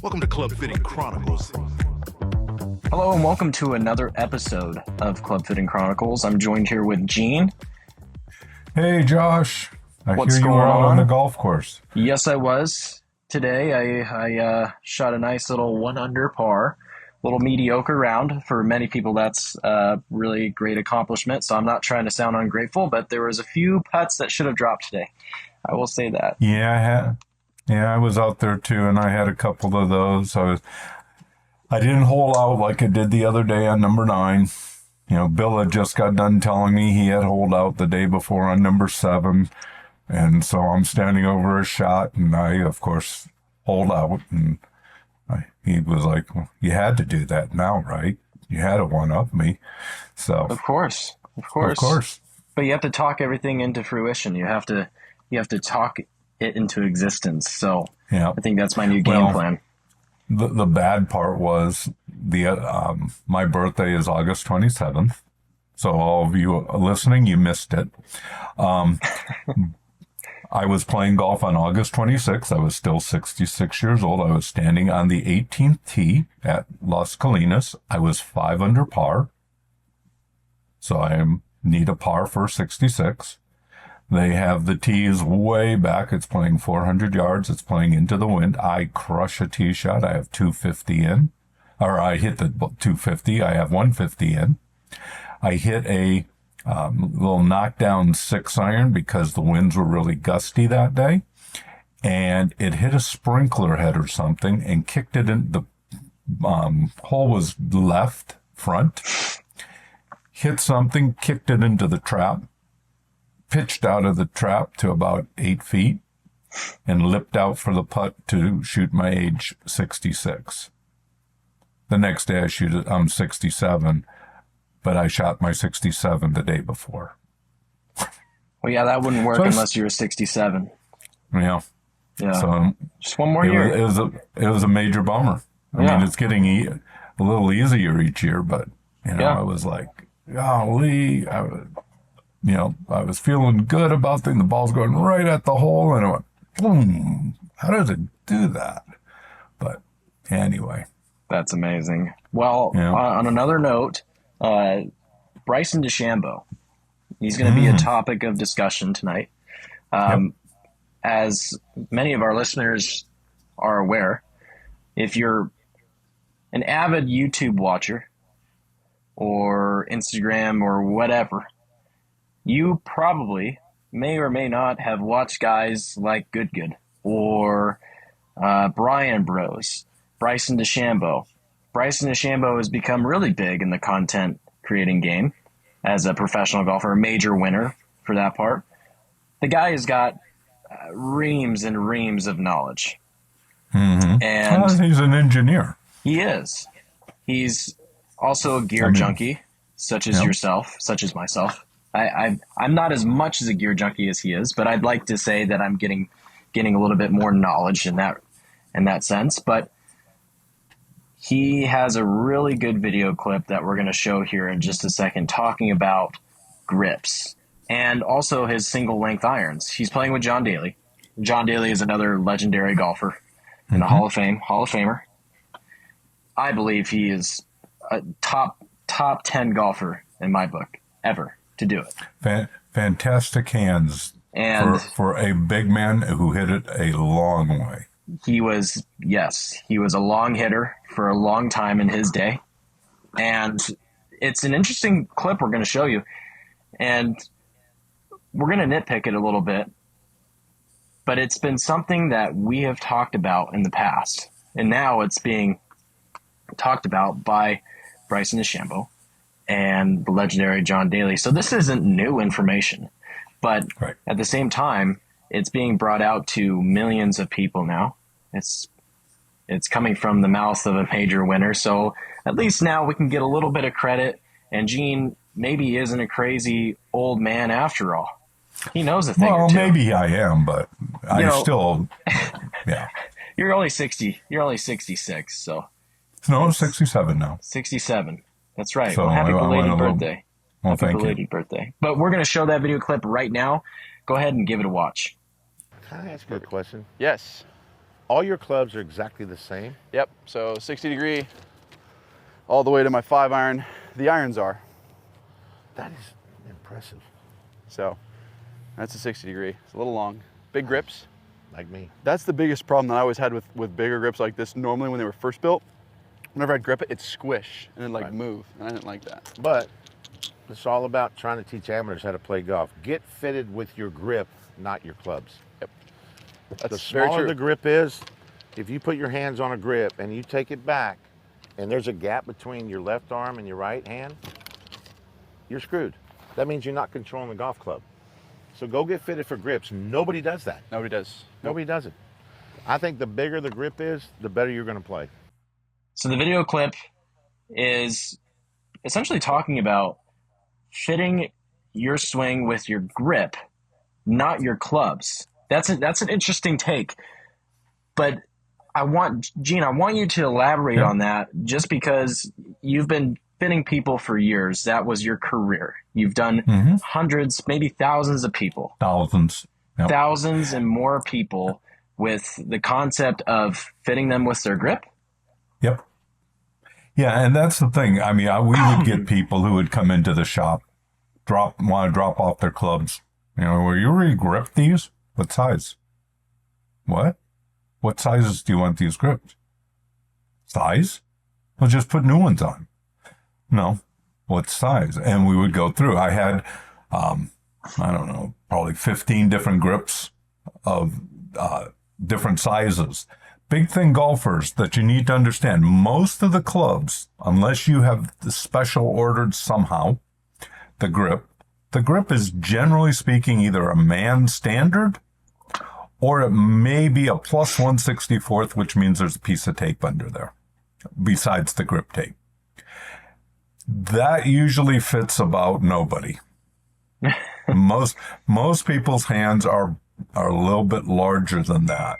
Welcome to Club Fitting Chronicles. Hello and welcome to another episode of Club Fitting Chronicles. I'm joined here with Gene. Hey Josh, What's hear you going were out on? on the golf course. Yes, I was. Today I shot a nice little 1 under par, little mediocre round. For many people that's a really great accomplishment, so I'm not trying to sound ungrateful, but there was a few putts that should have dropped today. I will say that. Yeah, I was out there too, and I had a couple of those. I didn't hole out like I did the other day on number 9. You know, Bill had just got done telling me he had holed out the day before on number 7. And so I'm standing over a shot, and I, of course, holed out. And he was like, well, you had to do that now, right? You had to one-up me. So Of course. Of course. But you have to talk everything into fruition. You have to talk it into existence. So Yeah. I think that's my new game plan. The bad part was my birthday is August 27th. So all of you listening, you missed it. I was playing golf on August 26th. I was still 66 years old. I was standing on the 18th tee at Las Colinas. I was 5 under par. So I need a par for 66. They have the tees way back. It's playing 400 yards. It's playing into the wind. I crush a tee shot. I have 250 in. Or I hit the 250. I have 150 in. I hit a little knockdown 6-iron because the winds were really gusty that day. And it hit a sprinkler head or something and kicked it in. The hole was left front. Hit something, kicked it into the trap. Pitched out of the trap to about 8 feet and lipped out for the putt to shoot my age 66. The next day I'm 67, but I shot my 67 the day before. Well, yeah, that wouldn't work unless you were 67. Yeah. Yeah. So just one more year. It was a major bummer. I mean, it's getting a little easier each year, but I was like, golly, I was feeling good about the ball's going right at the hole, and it went, boom. How does it do that? But anyway. That's amazing. Well, on another note, Bryson Dechambeau, he's going to be a topic of discussion tonight. As many of our listeners are aware, if you're an avid YouTube watcher or Instagram or whatever, you probably may or may not have watched guys like Good or Brian Bros, Bryson Dechambeau. Bryson Dechambeau has become really big in the content creating game as a professional golfer, a major winner for that part. The guy has got reams and reams of knowledge. Mm-hmm. And he's an engineer. He is. He's also a gear junkie, such as yourself, such as myself. I'm not as much as a gear junkie as he is, but I'd like to say that I'm getting a little bit more knowledge in that sense. But he has a really good video clip that we're going to show here in just a second, talking about grips and also his single length irons. He's playing with John Daly. John Daly is another legendary golfer in the Hall of Famer. I believe he is a top 10 golfer in my book ever to do it. Fantastic hands and for a big man who hit it a long way. He was a long hitter for a long time in his day. And it's an interesting clip we're going to show you. And we're going to nitpick it a little bit. But it's been something that we have talked about in the past. And now it's being talked about by Bryson Dechambeau and the legendary John Daly. So this isn't new information, but at the same time, it's being brought out to millions of people now. It's coming from the mouth of a major winner. So at least now we can get a little bit of credit. And Gene maybe isn't a crazy old man after all. He knows a thing or two. Well, maybe I am, but still, yeah. You're only 60. You're only 66. So. No, 67 now. 67. That's right. So well, happy belated birthday. Well, happy belated birthday. But we're going to show that video clip right now. Go ahead and give it a watch. Can I ask you a question? Yes. All your clubs are exactly the same? Yep, so 60 degree all the way to my 5-iron. The irons are. That is impressive. So that's a 60 degree. It's a little long. Big grips. Like me. That's the biggest problem that I always had with bigger grips like this. Normally when they were first built, whenever I'd grip it, it'd squish and it'd like move. And I didn't like that. But it's all about trying to teach amateurs how to play golf. Get fitted with your grip, not your clubs. Yep. The That's very smaller true. the grip is, if you put your hands on a grip and you take it back and there's a gap between your left arm and your right hand, you're screwed. That means you're not controlling the golf club. So go get fitted for grips. Nobody does that. Nobody does. Nobody does it. I think the bigger the grip is, the better you're going to play. So the video clip is essentially talking about fitting your swing with your grip, not your clubs. That's an interesting take. But Gene, I want you to elaborate on that, just because you've been fitting people for years. That was your career. You've done hundreds, maybe thousands of people. Thousands. Yep. Thousands and more people with the concept of fitting them with their grip. Yep. Yeah, and that's the thing. I mean, we would get people who would come into the shop, want to drop off their clubs. You know, will you re-grip these? What size? What? What sizes do you want these gripped? Size? Well, just put new ones on. No. What size? And we would go through. I had, I don't know, probably 15 different grips of different sizes. Big thing, golfers, that you need to understand, most of the clubs, unless you have the special ordered somehow, the grip is generally speaking either a man standard or it may be a plus 1/64th, which means there's a piece of tape under there besides the grip tape. That usually fits about nobody. Most people's hands are a little bit larger than that.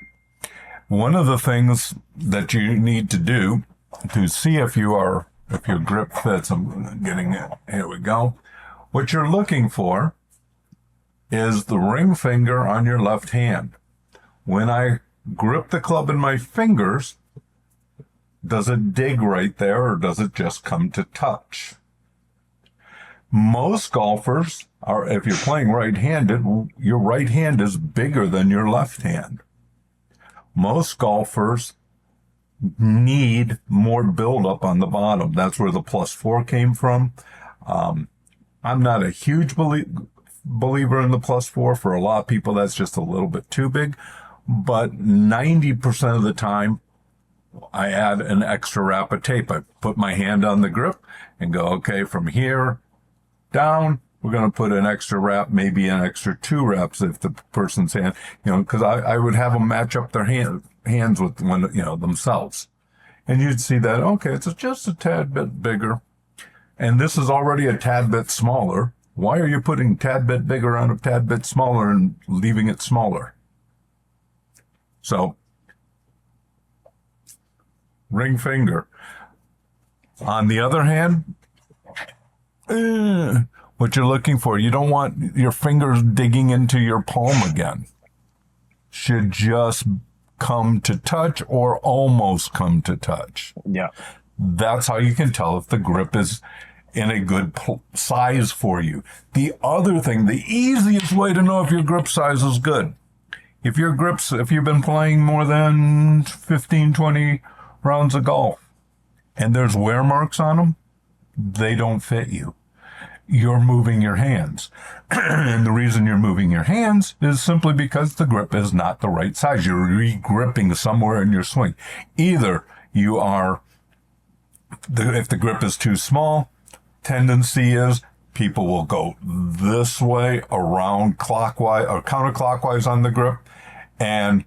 One of the things that you need to do to see if your grip fits, I'm getting it, here we go. What you're looking for is the ring finger on your left hand. When I grip the club in my fingers, does it dig right there or does it just come to touch? Most golfers are, if you're playing right-handed, your right hand is bigger than your left hand. Most golfers need more buildup on the bottom. That's where the +4 came from. I'm not a huge believer in the +4. For a lot of people, that's just a little bit too big. But 90% of the time, I add an extra wrap of tape. I put my hand on the grip and go, okay, from here down, we're going to put an extra wrap, maybe an extra 2 wraps if the person's hand, because I would have them match up their hands with themselves. And you'd see that, okay, it's just a tad bit bigger. And this is already a tad bit smaller. Why are you putting a tad bit bigger on a tad bit smaller and leaving it smaller? So, ring finger. On the other hand, what you're looking for, you don't want your fingers digging into your palm again. Should just come to touch or almost come to touch. Yeah. That's how you can tell if the grip is in a good size for you. The other thing, the easiest way to know if your grip size is good, if you've been playing more than 15, 20 rounds of golf and there's wear marks on them, they don't fit you. You're moving your hands. And the reason you're moving your hands is simply because the grip is not the right size. You're re-gripping somewhere in your swing. Either you are, if the grip is too small, tendency is people will go this way around clockwise or counterclockwise on the grip, and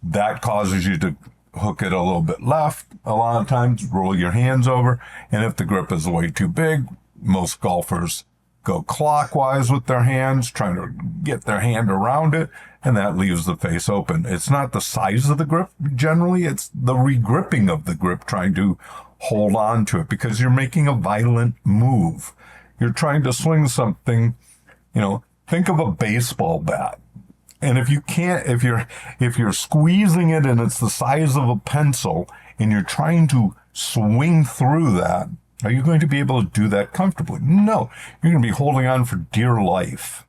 that causes you to hook it a little bit left. A lot of times, roll your hands over, and if the grip is way too big, most golfers go clockwise with their hands, trying to get their hand around it, and that leaves the face open. It's not the size of the grip, generally, it's the re-gripping of the grip, trying to hold on to it, because you're making a violent move. You're trying to swing something, think of a baseball bat. And if you can't, if you're squeezing it and it's the size of a pencil and you're trying to swing through that, are you going to be able to do that comfortably? No, you're going to be holding on for dear life.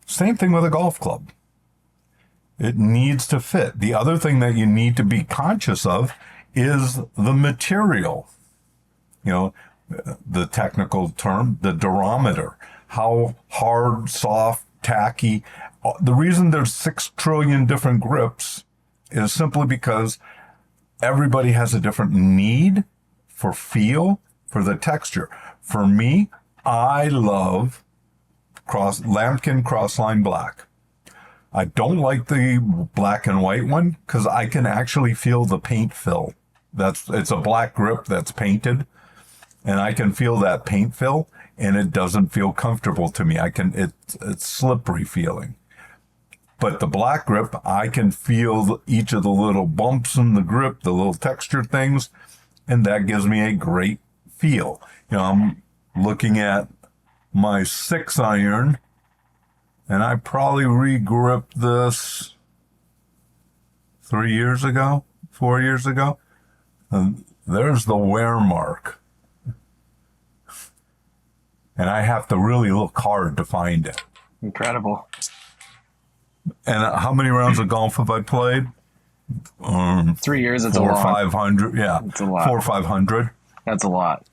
Same thing with a golf club. It needs to fit. The other thing that you need to be conscious of is the material. You know, the technical term, the durometer. How hard, soft, tacky. The reason there's 6 trillion different grips is simply because everybody has a different need for feel, for the texture. For me, I love lambkin crossline black. I don't like the black and white one because I can actually feel the paint fill. It's a black grip that's painted, and I can feel that paint fill, and it doesn't feel comfortable to me. It's slippery feeling. But the black grip, I can feel each of the little bumps in the grip, the little texture things, and that gives me a great feel. You know, I'm looking at my 6-iron, and I probably re-gripped this 4 years ago. And there's the wear mark. And I have to really look hard to find it. Incredible. And how many rounds of golf have I played? 3 years, it's 400 a or lot. 500. Yeah, It's a lot. 400 or 500. That's a lot.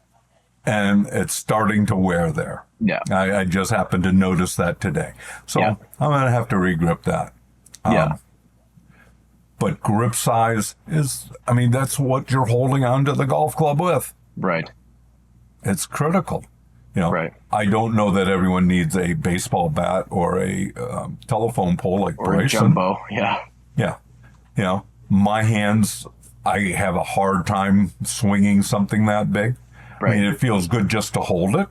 And it's starting to wear there. Yeah. I just happened to notice that today. So Yeah. I'm going to have to re-grip that. Yeah. But grip size is, that's what you're holding onto the golf club with. Right. It's critical. You know, Right. I don't know that everyone needs a baseball bat or a telephone pole like Or a Bryson. jumbo. Yeah. Yeah. You know, my hands, I have a hard time swinging something that big. Right. It feels good just to hold it,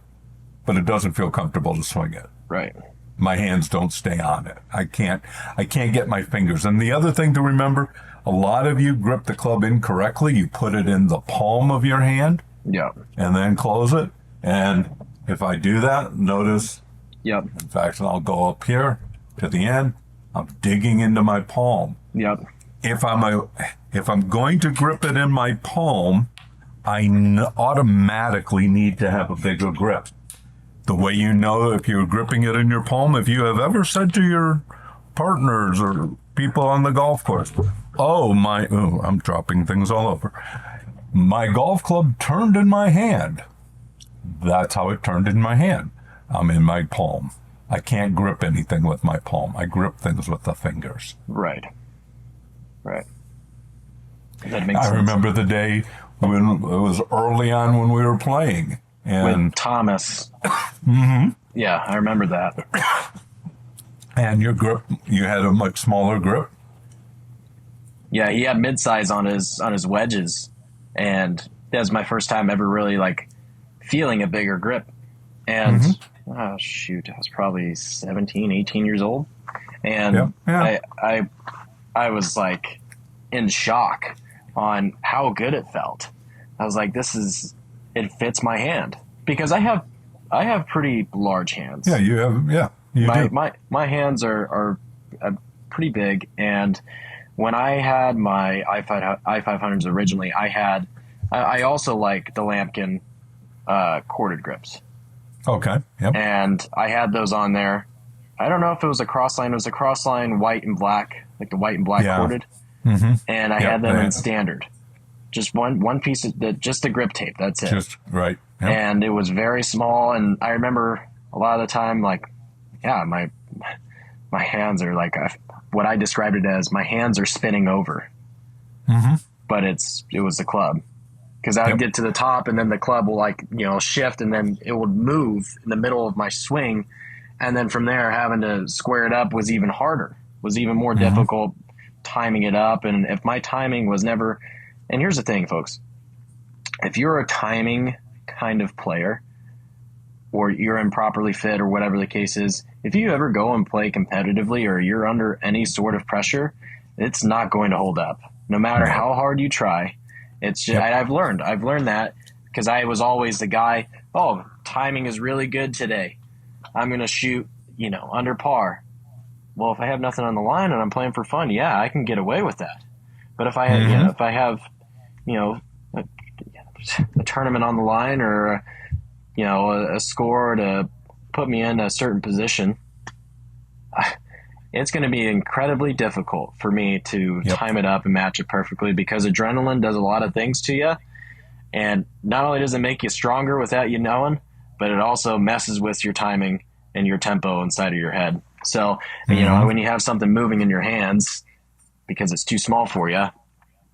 but it doesn't feel comfortable to swing it. Right. My hands don't stay on it. I can't get my fingers. And the other thing to remember, a lot of you grip the club incorrectly. You put it in the palm of your hand Yeah. and then close it. And if I do that, notice, Yep. in fact, I'll go up here to the end. I'm digging into my palm. Yep. If I'm going to grip it in my palm, I automatically need to have a bigger grip. The way you know if you're gripping it in your palm, if you have ever said to your partners or people on the golf course, I'm dropping things all over. My golf club turned in my hand. That's how it turned in my hand. I'm in my palm. I can't grip anything with my palm. I grip things with the fingers. Right. Right. That makes sense. I remember the day when it was early on when we were playing. And With Thomas. Mm-hmm. Yeah, I remember that. And your grip, you had a much smaller grip. Yeah, he had mid-size on his wedges, and that was my first time ever really feeling a bigger grip. And I was probably 17, 18 years old, and Yeah. I was in shock on how good it felt. I was like, it fits my hand because I have pretty large hands. Yeah, you have. Yeah, you do. My hands are pretty big, and when I had my i500s originally, I also like the Lampkin corded grips. Okay. Yep. And I had those on there. I don't know if it was a crossline. It was a crossline white and black, like the white and black corded. Mm-hmm. And I had them in standard. Just one piece of just the grip tape. That's it. Just right. Yep. And it was very small. And I remember a lot of the time, my hands are what I described it as my hands are spinning over. Mm-hmm. But it was the club. Because I would get to the top, and then the club will shift, and then it would move in the middle of my swing, and then from there, having to square it up was even harder, was even more difficult, timing it up. And if my timing was never, and here's the thing, folks, if you're a timing kind of player, or you're improperly fit, or whatever the case is, if you ever go and play competitively, or you're under any sort of pressure, it's not going to hold up, no matter how hard you try. It's just, I've learned that because I was always the guy, timing is really good today. I'm going to shoot, under par. well, if I have nothing on the line and I'm playing for fun, yeah, I can get away with that. But if I have, if I have, a tournament on the line, or a score to put me in a certain position, it's going to be incredibly difficult for me to time it up and match it perfectly, because adrenaline does a lot of things to you. And not only does it make you stronger without you knowing, but it also messes with your timing and your tempo inside of your head. So, when you have something moving in your hands because it's too small for you,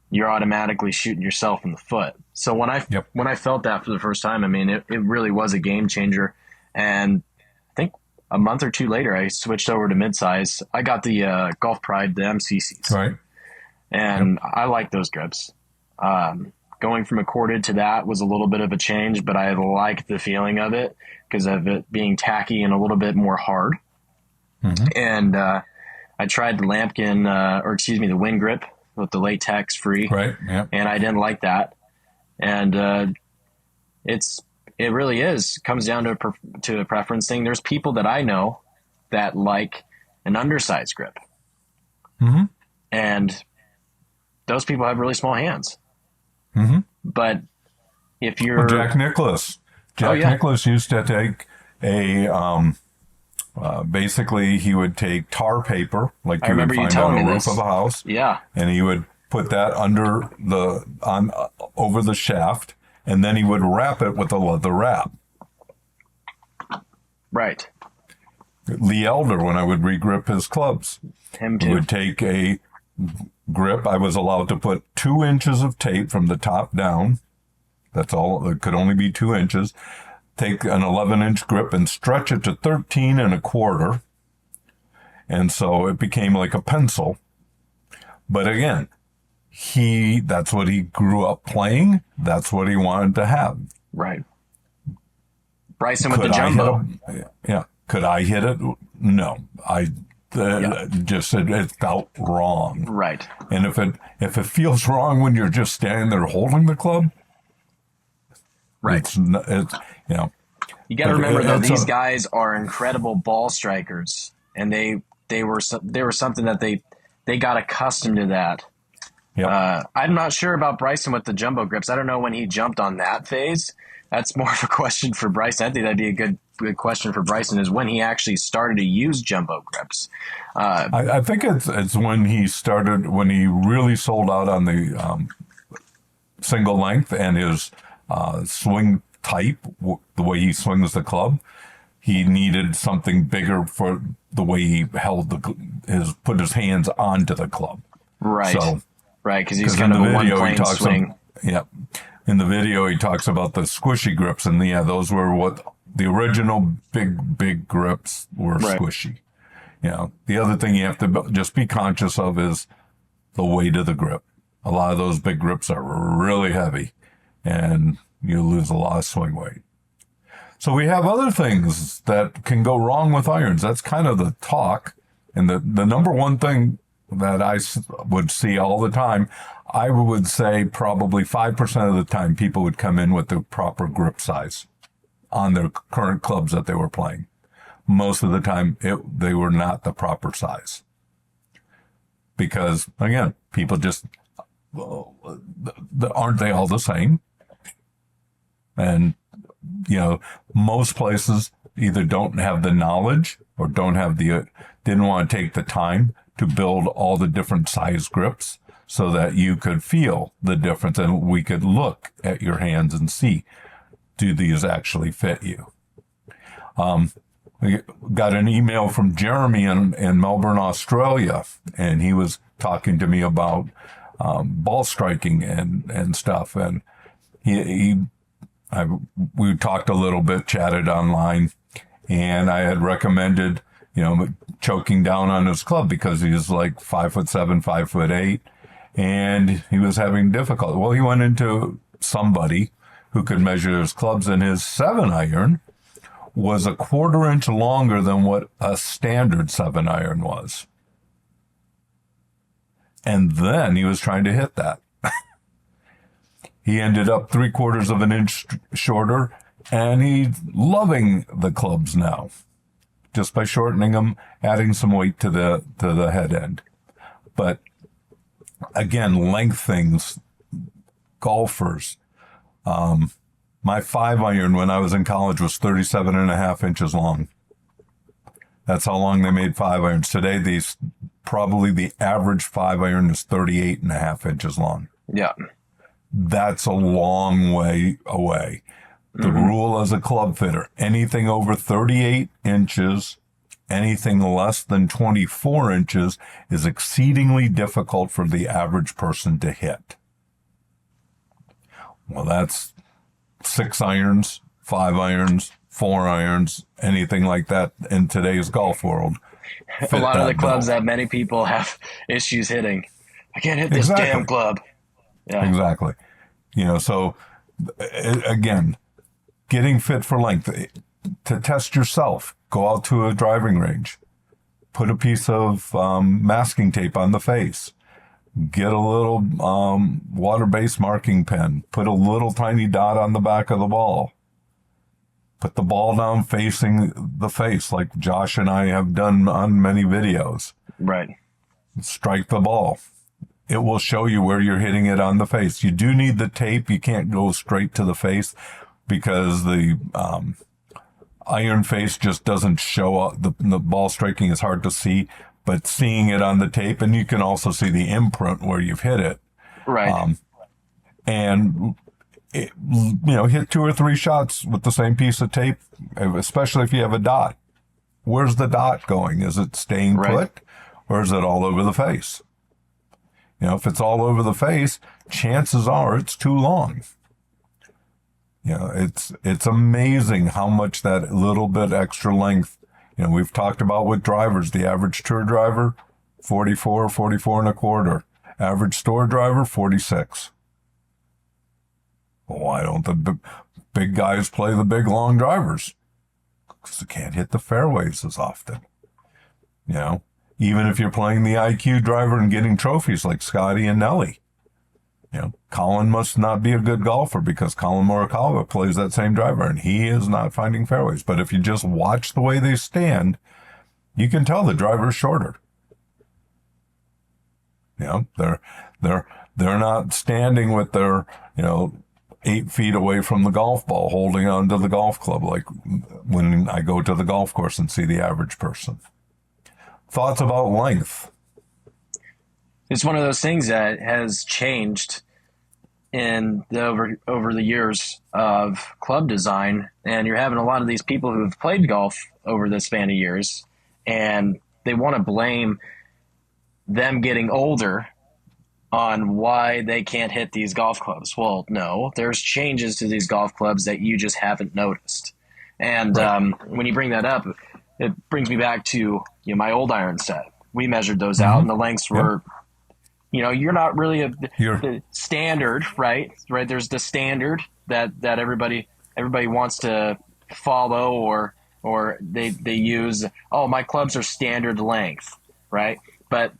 you're automatically shooting yourself in the foot. So when I felt that for the first time, I mean, it really was a game changer. And I think a month or two later, I switched over to midsize. I got the Golf Pride, the MCCs. Right. And I like those grips. Going from a corded to that was a little bit of a change, but I liked the feeling of it because of it being tacky and a little bit more hard. And I tried the the Wind Grip with the latex free. Right. Yeah. And I didn't like that. And it really comes down to a preference thing. There's people that I know that like an undersized grip. And those people have really small hands. But if you're Jack Nicklaus used to take a basically he would take tar paper like you would find on the roof of a house, and he would put that under over the shaft, and then he would wrap it with a leather wrap. Right. Lee Elder, when I would regrip his clubs, Him too. he would take a grip. I was allowed to put 2 inches of tape from the top down. That's all. It could only be 2 inches. Take an 11-inch grip and stretch it to 13 1/4. And so it became like a pencil. But again, that's what he grew up playing. That's what he wanted to have. Right. Bryson with the jumbo. Could I hit it? No. It felt wrong. Right. And if it feels wrong when you're just standing there holding the club, right. You got to remember though, these guys are incredible ball strikers, and they were something that they got accustomed to that. Yep. I'm not sure about Bryson with the jumbo grips. I don't know when he jumped on that phase. That's more of a question for Bryson. I think that'd be a good question for Bryson, is when he actually started to use jumbo grips. I think it's when he really sold out on the single length and his swing type, the way he swings the club. He needed something bigger for the way he put his hands onto the club. Right. So, right, because he's kind of a one-plane swing. In the video, he talks about the squishy grips, and those were what the original big grips were. Right. Squishy. The other thing you have to just be conscious of is the weight of the grip. A lot of those big grips are really heavy, and you lose a lot of swing weight. So we have other things that can go wrong with irons. That's kind of the talk. And the number one thing that I would see all the time, I would say probably 5% of the time people would come in with the proper grip size on their current clubs that they were playing. Most of the time, they were not the proper size. Because, again, people just, aren't they all the same? And, most places either don't have the knowledge or didn't want to take the time to build all the different size grips so that you could feel the difference and we could look at your hands and see, do these actually fit you? We got an email from Jeremy in Melbourne, Australia, and he was talking to me about ball striking and stuff. And we talked a little bit, chatted online, and I had recommended, choking down on his club because he's like 5'7", 5'8", and he was having difficulty. Well, he went into somebody who could measure his clubs, and his 7-iron was 1/4 inch longer than what a standard 7-iron was. And then he was trying to hit that. He ended up 3/4 of an inch shorter, and he's loving the clubs now. just by shortening them, adding some weight to the head end. But again, length things, golfers. My 5-iron when I was in college was 37.5 inches long. That's how long they made 5-irons. Today, probably the average 5-iron is 38.5 inches long. Yeah. That's a long way away. The rule as a club fitter, anything over 38 inches, anything less than 24 inches is exceedingly difficult for the average person to hit. Well, that's 6-irons, 5-irons, 4-irons, anything like that in today's golf world. A lot of the clubs that many people have issues hitting. I can't hit this damn club. Yeah. Exactly. So again, getting fit for length, to test yourself, go out to a driving range, put a piece of masking tape on the face, get a little water-based marking pen, put a little tiny dot on the back of the ball, put the ball down facing the face like Josh and I have done on many videos. Right. Strike the ball. It will show you where you're hitting it on the face. You do need the tape. You can't go straight to the face because the iron face just doesn't show up. The ball striking is hard to see, but seeing it on the tape, and you can also see the imprint where you've hit it. Right. Hit 2 or 3 shots with the same piece of tape, especially if you have a dot. Where's the dot going? Is it staying put, or is it all over the face? If it's all over the face, chances are it's too long. It's amazing how much that little bit extra length, we've talked about with drivers, the average tour driver, 44 and a quarter. Average store driver, 46. Well, why don't the big guys play the big long drivers? Because they can't hit the fairways as often. Even if you're playing the IQ driver and getting trophies like Scotty and Nelly. Colin must not be a good golfer because Colin Morikawa plays that same driver and he is not finding fairways. But if you just watch the way they stand, you can tell the driver's shorter. They're not standing with their, 8 feet away from the golf ball, holding on to the golf club like when I go to the golf course and see the average person. Thoughts about length? It's one of those things that has changed over the years of club design, and you're having a lot of these people who have played golf over the span of years, and they want to blame them getting older on why they can't hit these golf clubs. Well, no, there's changes to these golf clubs that you just haven't noticed. And when you bring that up, it brings me back to my old iron set. We measured those out, and the lengths were, you're not really the standard, right? Right. There's the standard that everybody wants to follow, or they use. Oh, my clubs are standard length, right? But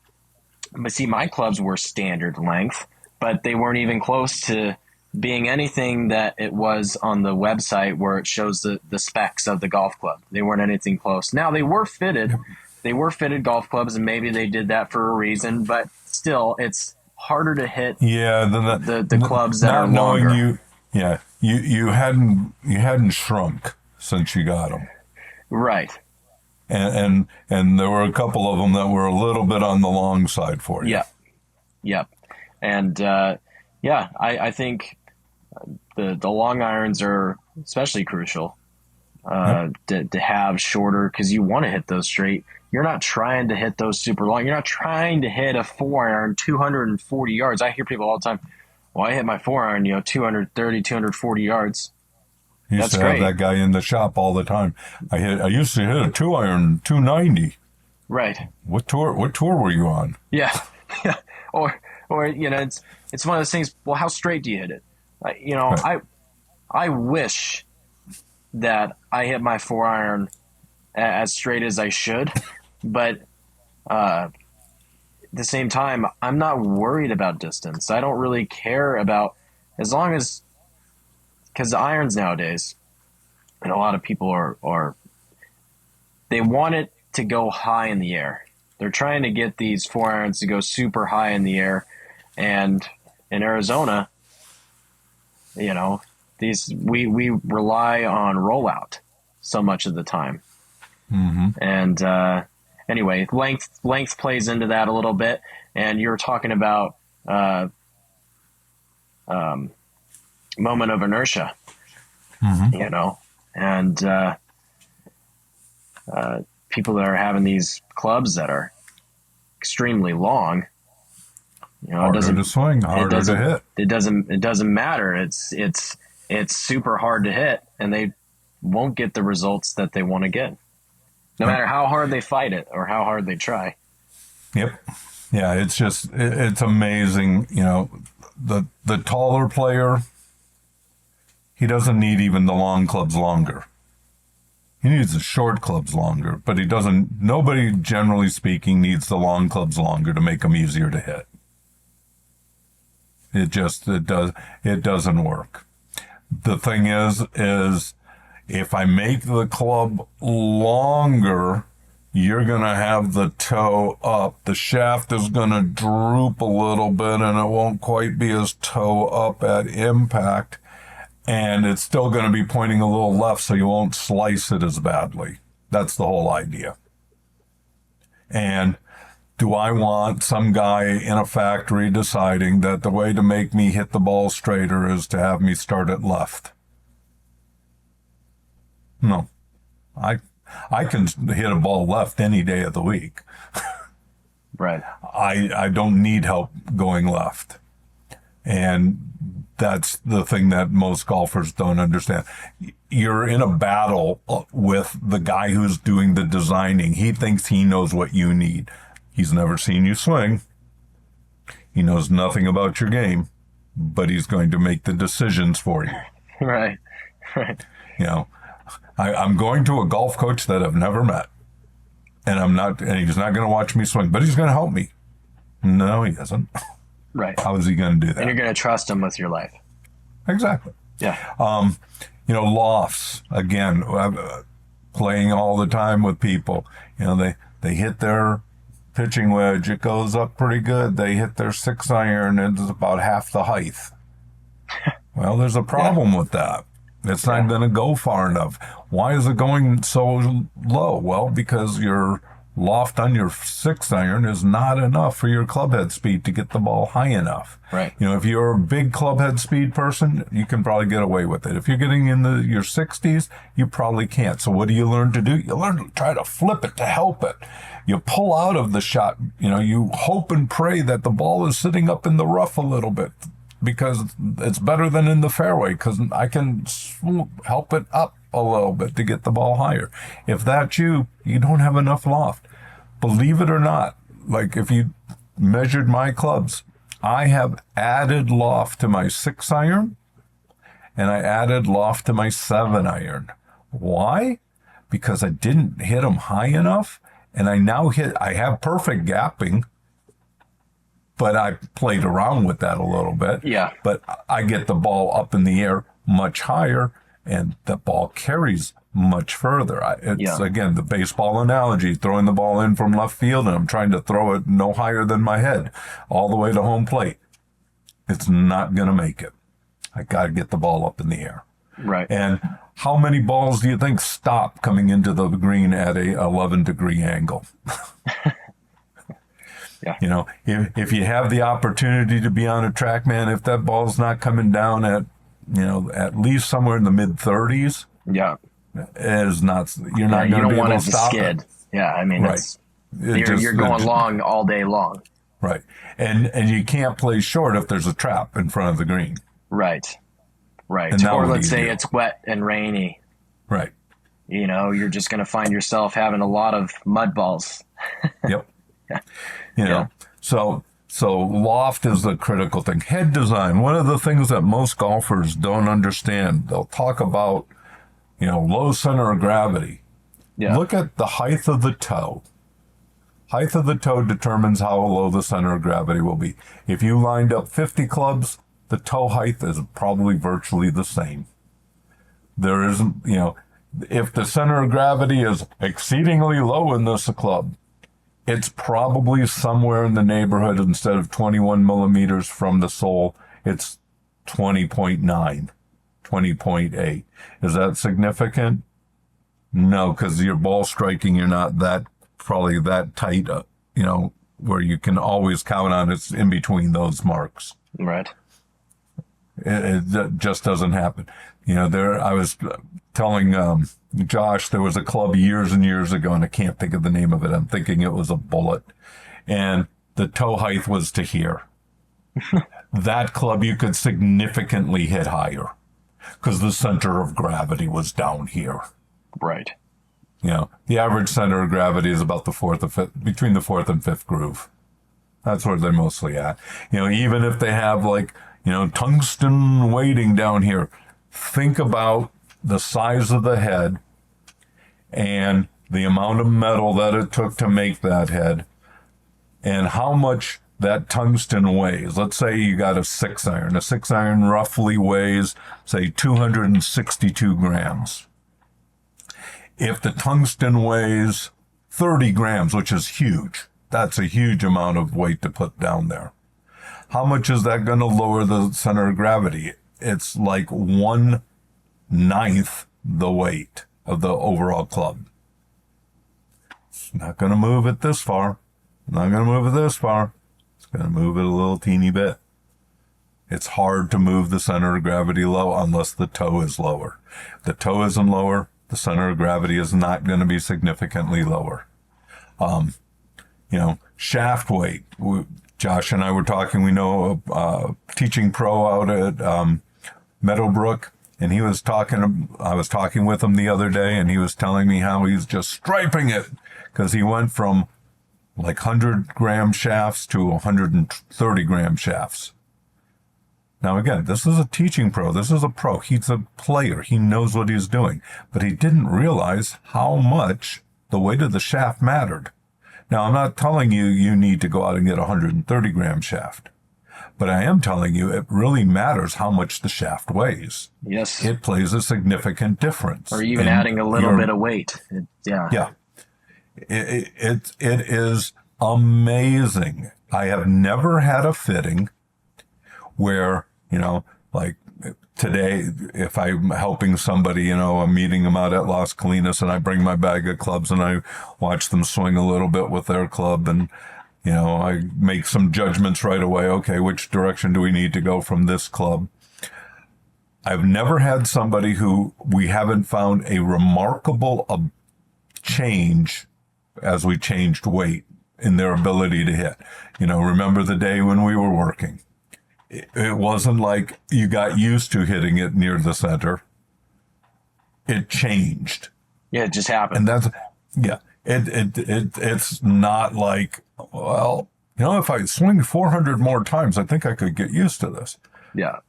see, my clubs were standard length, but they weren't even close to being anything that it was on the website where it shows the specs of the golf club. They weren't anything close. Now, they were fitted. They were fitted golf clubs, and maybe they did that for a reason, but still, it's harder to hit the clubs that are longer. You hadn't shrunk since you got them. Right. And there were a couple of them that were a little bit on the long side for you. Yep. And I think the long irons are especially crucial to have shorter, because you want to hit those straight. You're not trying to hit those super long. You're not trying to hit a 4-iron 240 yards. I hear people all the time, well, I hit my 4-iron, 230, 240 yards. I used to have that guy in the shop all the time. I used to hit a 2-iron 290. Right. What tour were you on? Yeah. Or it's one of those things. Well, how straight do you hit it? Right. I wish that I hit my 4-iron as straight as I should, but at the same time, I'm not worried about distance. I don't really care about, as long as, because the irons nowadays, and a lot of people they want it to go high in the air. They're trying to get these 4-irons to go super high in the air. And in Arizona, you know, we rely on rollout so much of the time. Mm-hmm. And anyway, length plays into that a little bit. And you're talking about moment of inertia, Mm-hmm. you know, and people that are having these clubs that are extremely long, you know, Harder to swing, harder to hit. It doesn't matter. It's super hard to hit, and they won't get the results that they want to get, no matter how hard they fight it or how hard they try. Yep. Yeah, it's just, it's amazing. You know, the taller player, he doesn't need even the long clubs longer. He needs the short clubs longer, but nobody, generally speaking, needs the long clubs longer to make them easier to hit. It doesn't work. The thing is if I make the club longer, you're going to have the toe up. The shaft is going to droop a little bit, and it won't quite be as toe up at impact. And it's still going to be pointing a little left, so you won't slice it as badly. That's the whole idea. And do I want some guy in a factory deciding that the way to make me hit the ball straighter is to have me start at left? No. I can hit a ball left any day of the week. Right. I don't need help going left. And that's the thing that most golfers don't understand. You're in a battle with the guy who's doing the designing. He thinks he knows what you need. He's never seen you swing. He knows nothing about your game, but he's going to make the decisions for you. Right. You know, I'm going to a golf coach that I've never met, and he's not going to watch me swing, but he's going to help me. No, he isn't. Right. How is he going to do that? And you're going to trust him with your life. Exactly. Yeah. You know, lofts, again, playing all the time with people. You know, they hit their pitching wedge, it goes up pretty good. They hit their 6-iron, and it's about half the height. Well, there's a problem with that. It's not going to go far enough. Why is it going so low? Well, because your loft on your 6-iron is not enough for your club head speed to get the ball high enough. Right. You know, if you're a big club head speed person, you can probably get away with it. If you're getting in your 60s, you probably can't. So what do you learn to do? You learn to try to flip it to help it. You pull out of the shot. You know, you hope and pray that the ball is sitting up in the rough a little bit, because it's better than in the fairway, because I can help it up a little bit to get the ball higher. If that's you don't have enough loft. Believe it or not, like if you measured my clubs, I have added loft to my 6-iron, and I added loft to my 7-iron. Why? Because I didn't hit them high enough, and I have perfect gapping, but I played around with that a little bit. Yeah. But I get the ball up in the air much higher, and the ball carries much further. Again, the baseball analogy, throwing the ball in from left field, and I'm trying to throw it no higher than my head all the way to home plate. It's not going to make it. I got to get the ball up in the air. Right. And how many balls do you think stop coming into the green at a 11-degree angle? Yeah. You know, if you have the opportunity to be on a track, man, if that ball's not coming down at, you know, at least somewhere in the mid-30s, Yeah. is not, you're not going to be able to stop skid. it. Yeah, I mean, Right. you're going long all day long. Right. And you can't play short if there's a trap in front of the green. Right. And now Or what do let's you say do? it's wet and rainy. Right. You know, you're just going to find yourself having a lot of mud balls. Yep. You know, so loft is the critical thing. Head design, one of the things that most golfers don't understand. They'll talk about, you know, low center of gravity. Yeah. Look at the height of the toe. Height of the toe determines how low the center of gravity will be. If you lined up 50 clubs, the toe height is probably virtually the same. There isn't, you know, if the center of gravity is exceedingly low in this club, it's probably somewhere in the neighborhood, instead of 21 millimeters from the sole, it's 20.9, 20.8. Is that significant? No, because your ball striking, you're not probably that tight, where you can always count on it's in between those marks. Right. It just doesn't happen. I was telling Josh, there was a club years and years ago, and I can't think of the name of it. I'm thinking it was a bullet, and the toe height was to here. That club you could significantly hit higher because the center of gravity was down here. Right. The average center of gravity is about between the fourth and fifth groove. That's where they're mostly at. Even if they have tungsten weighting down here, think about the size of the head and the amount of metal that it took to make that head and how much that tungsten weighs. Let's say you got a 6-iron. A 6-iron roughly weighs, say, 262 grams. If the tungsten weighs 30 grams, which is huge, that's a huge amount of weight to put down there. How much is that going to lower the center of gravity? It's like 1/9 the weight of the overall club. It's not going to move it this far. Not going to move it this far. It's going to move it a little teeny bit. It's hard to move the center of gravity low unless the toe is lower. If the toe isn't lower, the center of gravity is not going to be significantly lower. Shaft weight. Josh and I were talking. We know a teaching pro out at Meadowbrook, and he was talking. I was talking with him the other day, and he was telling me how he's just striping it because he went from like 100-gram shafts to 130-gram shafts. Now, again, this is a teaching pro. This is a pro. He's a player. He knows what he's doing. But he didn't realize how much the weight of the shaft mattered. Now, I'm not telling you you need to go out and get a 130-gram shaft. But I am telling you it really matters how much the shaft weighs. Yes. It plays a significant difference. Or even adding a little bit of weight. Yeah. It is amazing. I have never had a fitting where, like today, if I'm helping somebody, I'm meeting them out at Las Colinas and I bring my bag of clubs and I watch them swing a little bit with their club and, I make some judgments right away. Okay, which direction do we need to go from this club? I've never had somebody who we haven't found a remarkable change as we changed weight in their ability to hit. Remember the day when we were working? It wasn't like you got used to hitting it near the center. It changed. Yeah, it just happened. And that's, yeah, it's not like, well, if I swing 400 more times, I think I could get used to this. Yeah.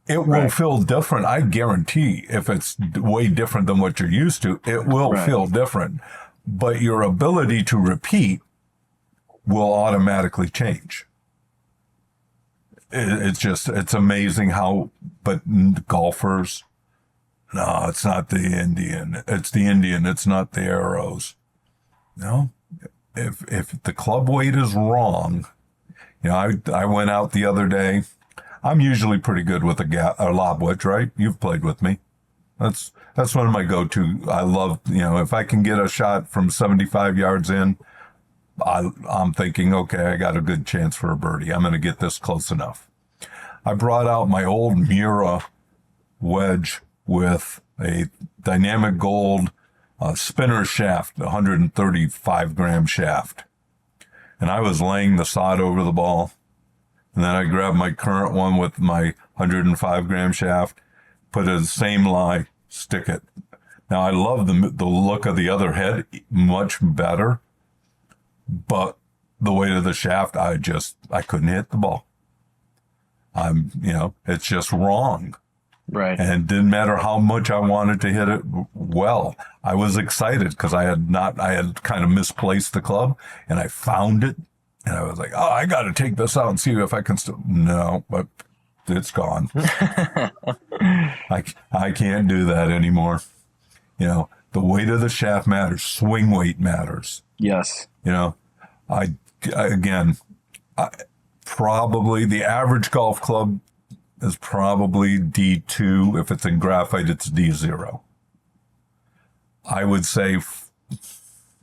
It will feel different. I guarantee if it's way different than what you're used to, it will feel different. But your ability to repeat will automatically change. It's amazing how, but golfers, no, it's not the Indian. It's the Indian. It's not the arrows. No, if the club weight is wrong, I went out the other day. I'm usually pretty good with a lob wedge, right? You've played with me. That's one of my go-to. I love, if I can get a shot from 75 yards in, I'm thinking, okay, I got a good chance for a birdie. I'm going to get this close enough. I brought out my old Mura wedge with a dynamic gold spinner shaft, 135-gram shaft. And I was laying the sod over the ball. And then I grabbed my current one with my 105-gram shaft, put it the same lie, stick it. Now, I love the look of the other head much better, but the weight of the shaft, I couldn't hit the ball. It's just wrong. Right. And it didn't matter how much I wanted to hit it well. I was excited because I had kind of misplaced the club and I found it. And I was like, oh, I got to take this out and see if I can still. No, but it's gone. I can't do that anymore. You know, the weight of the shaft matters. Swing weight matters. Yes. You know, again, probably the average golf club is probably D2. If it's in graphite, it's D0. I would say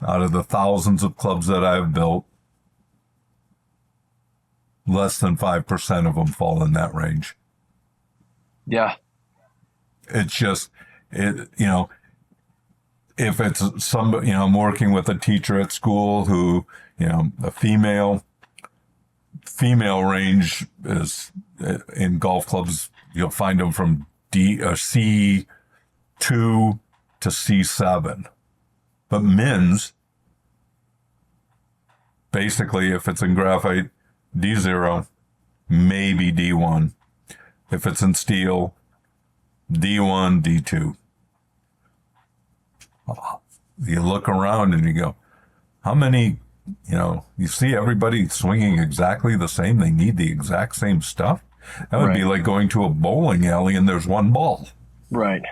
out of the thousands of clubs that I've built, less than 5% of them fall in that range. Yeah. It's just, you know, if it's somebody, you know, I'm working with a teacher at school who, you know, a female range is in golf clubs, you'll find them from C2 to C7. But men's, basically, if it's in graphite, D0, maybe D1. If it's in steel, D1, D2. You look around and you go, how many, you know, you see everybody swinging exactly the same. They need the exact same stuff. That would be like going to a bowling alley and there's one ball. Right.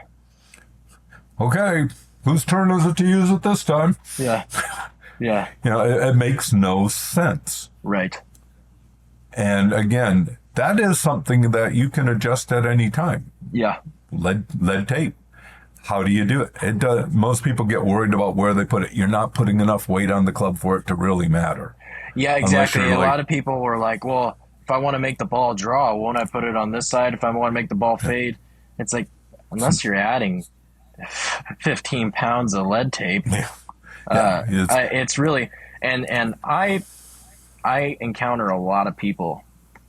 Okay, whose turn is it to use it this time? Yeah. Yeah. You know, it makes no sense. Right. And again, that is something that you can adjust at any time. Yeah. Lead tape. How do you do it? It does. Most people get worried about where they put it. You're not putting enough weight on the club for it to really matter. Yeah, exactly. A lot of people were like, well, if I want to make the ball draw, won't I put it on this side? If I want to make the ball fade, it's like, unless you're adding 15 pounds of lead tape, it's really, and I encounter a lot of people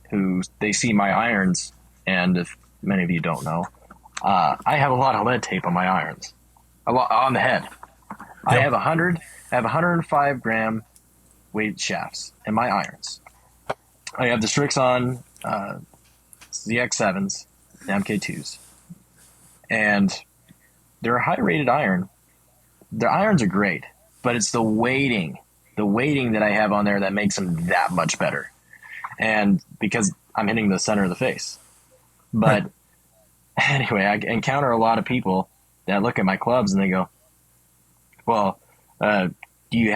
who they see my irons, and if many of you don't know, I have a lot of lead tape on my irons, a lot on the head. Yep. I have 105 gram weight shafts in my irons. I have the Strixon ZX7s, the MK2s, and they're a high rated iron. Their irons are great, but it's the weighting that I have on there that makes them that much better. And because I'm hitting the center of the face. But anyway, I encounter a lot of people that look at my clubs and they go, well, do you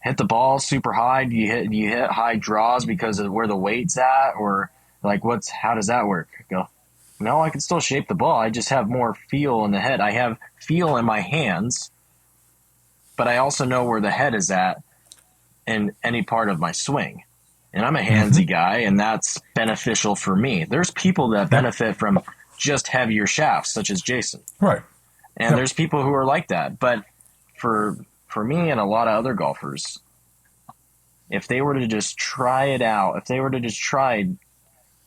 hit the ball super high? Do you hit high draws because of where the weight's at? Or like, how does that work? I go, no, I can still shape the ball. I just have more feel in the head. I have feel in my hands, but I also know where the head is at in any part of my swing. And I'm a handsy guy, and that's beneficial for me. There's people that benefit from just heavier shafts, such as Jason. Right. And there's people who are like that. But for me and a lot of other golfers, if they were to just try it out, if they were to just try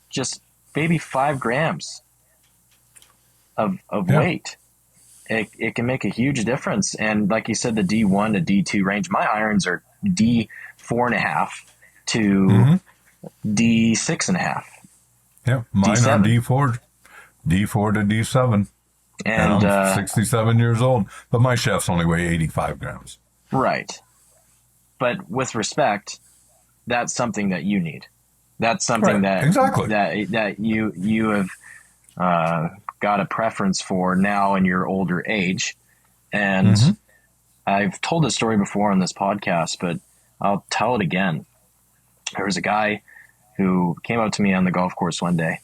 just maybe 5 grams of weight, it can make a huge difference. And like you said, the D1 to D2 range, my irons are D4.5 to D6.5. Yeah, mine D7. are D4 to D7. And I'm 67 years old, but my shafts only weigh 85 grams. Right. But with respect, that's something that you need. That's something that you have got a preference for now in your older age. And I've told this story before on this podcast, but I'll tell it again. There was a guy who came up to me on the golf course one day,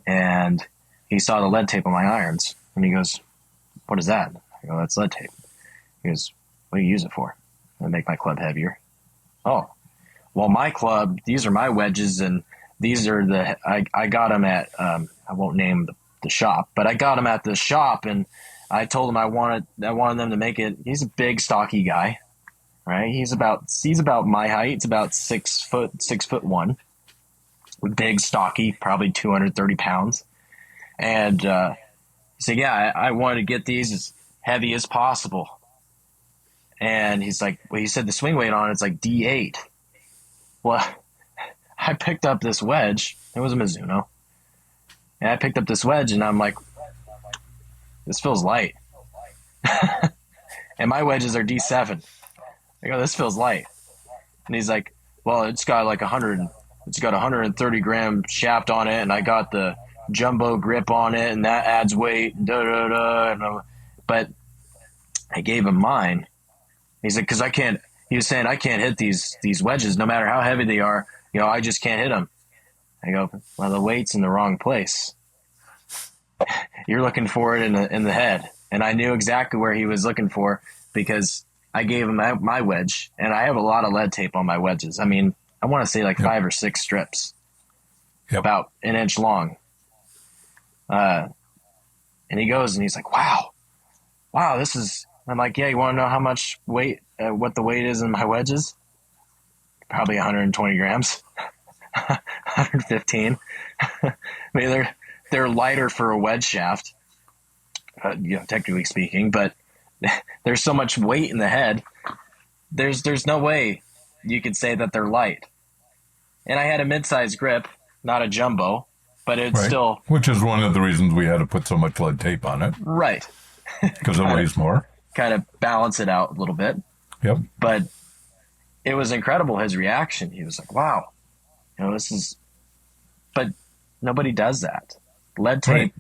and he saw the lead tape on my irons, and he goes, "What is that?" I go, "That's lead tape." He goes, "What do you use it for?" "I make my club heavier." "Oh, well, my club, these are my wedges, and these are I got them at, I won't name the shop, but I got them at the shop, and I told him I wanted them to make it." He's a big, stocky guy, right? He's about my height. He's about 6'1", big, stocky, probably 230 pounds. And he said, "Yeah, I wanted to get these as heavy as possible." And he's like, well, he said the swing weight on it's like D8. Well, I picked up this wedge. It was a Mizuno. And I picked up this wedge, and I'm like, this feels light. And my wedges are D7. I go, this feels light. And he's like, well, it's got like 130 gram shaft on it, and I got the jumbo grip on it, and that adds weight. But I gave him mine. He said, because I can't. He was saying I can't hit these wedges, no matter how heavy they are. I just can't hit them. I go, well, the weight's in the wrong place. You're looking for it in the head, and I knew exactly where he was looking for because I gave him my wedge, and I have a lot of lead tape on my wedges. I mean, I want to say like 5 or 6 strips, about an inch long. And he goes and he's like, wow, this is. I'm like, yeah, you want to know how much weight, what the weight is in my wedges? Probably 120 grams, 115. I mean, they're lighter for a wedge shaft, technically speaking, but there's so much weight in the head. There's no way you could say that they're light. And I had a mid-sized grip, not a jumbo, but it's still... Which is one of the reasons we had to put so much lead tape on it. Right. Because it weighs more. Kind of balance it out a little bit. Yep. But it was incredible, his reaction. He was like, wow, this is... But nobody does that. Lead tape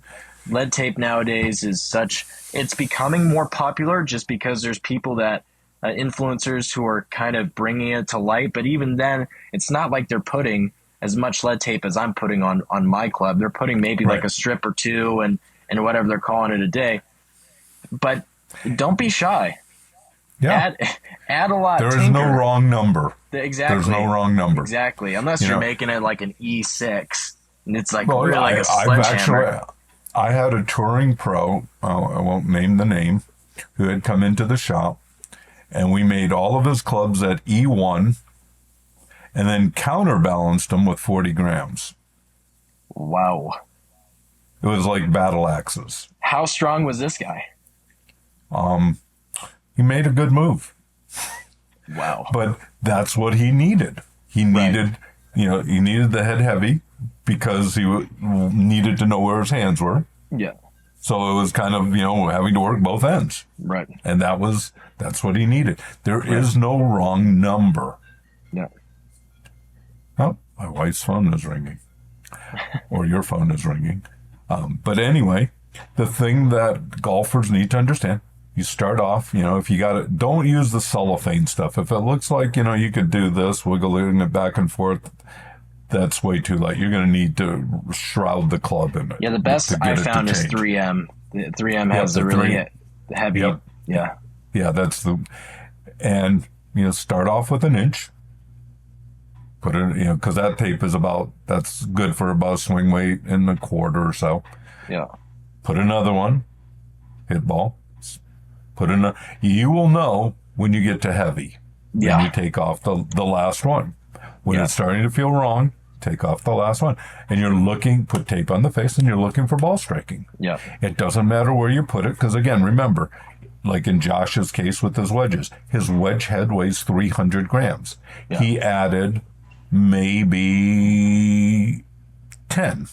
nowadays is such... It's becoming more popular just because there's people that... influencers who are kind of bringing it to light. But even then, it's not like they're putting as much lead tape as I'm putting on my club. They're putting maybe like a strip or two and whatever they're calling it a day. But don't be shy. Yeah. Add a lot. There is no wrong number. Exactly. There's no wrong number. Exactly. Unless you're making it like an E6. And it's like really like a sledgehammer. I had a touring pro, I won't name the name, who had come into the shop, and we made all of his clubs at E1 and then counterbalanced them with 40 grams. Wow. It was like battle axes. How strong was this guy? He made a good move. Wow. But that's what he needed. He needed, he needed the head heavy because he needed to know where his hands were. Yeah. So it was kind of, having to work both ends. Right. And that's what he needed. There is no wrong number. Yeah. Oh, my wife's phone is ringing. Or your phone is ringing. But anyway, the thing that golfers need to understand, you start off, if you got it, don't use the cellophane stuff. If it looks like, you could do this, wiggling it back and forth, that's way too light. You're going to need to shroud the club in it. Yeah, the best I found is 3M. 3M has the really heavy. Yep. Yeah. Yeah, and start off with an inch. Put it, because that tape is that's good for about a swing weight in a quarter or so. Yeah. Put another one, hit ball. You will know when you get to heavy. Yeah. When you take off the last one. When it's starting to feel wrong, take off the last one. And put tape on the face, and you're looking for ball striking. Yeah. It doesn't matter where you put it, because again, remember, like in Josh's case with his wedges, his wedge head weighs 300 grams. Yeah. He added maybe 10.